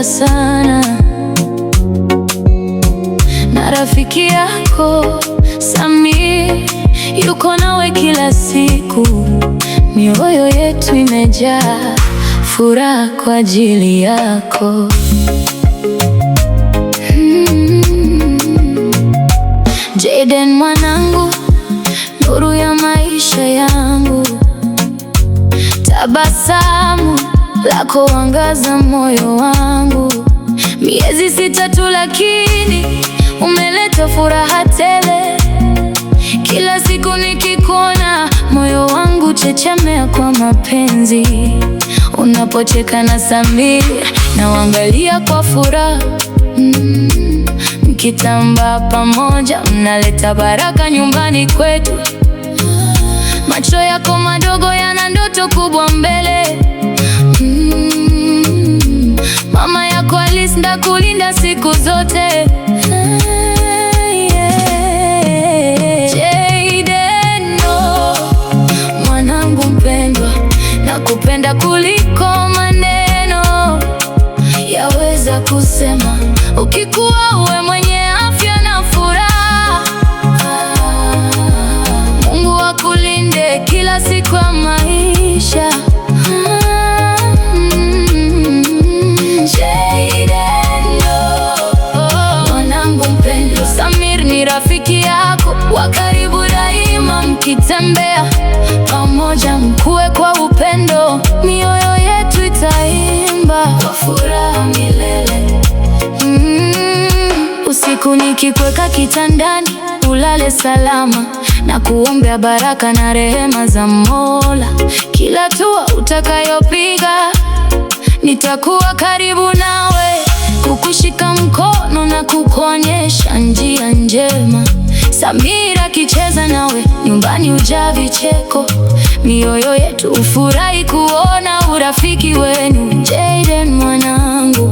nakupenda sana, na rafiki yako Samir yuko nawe kila siku. Mioyo yetu imejaa furaha kwa ajili yako. Jayden mwanangu, nuru ya maisha yangu, tabasamu lako angaza moyo wangu. Miezi 6 tu lakini umeleta furaha tele. Kila siku nikikuona moyo wangu chechemea kwa mapenzi. Unapocheka na Samir nawaangalia kwa furaha, mkitamba pamoja mnaleta baraka nyumbani kwetu. Macho yako madogo yana ndoto kubwa mbele. Mama yako Alice ndakulinda siku zote. Jayden, mwanangu mpendwa, nakupenda kuliko maneno yaweza kusema. Ukikuwa uwe mwenye afya na furaha. Mungu akulinde kila siku ya maisha. Jayden, mwanangu mpendwa, Samir ni rafiki yako wa karibu daima. Mkitembea pamoja mkue kwa upendo. Mioyo yetu itaimba kwa furaha milele. Usiku nikikweka kitandani ulale salama, na kuombea baraka na rehema za Mola. Kila hatua utakayopiga nitakuwa karibu nawe, kukushika mkono na kukuonyesha njia njema. Samir akicheza nawe nyumbani hujaa vicheko. Mioyo yetu hufurahi kuona urafiki wenu. Jayden mwanangu,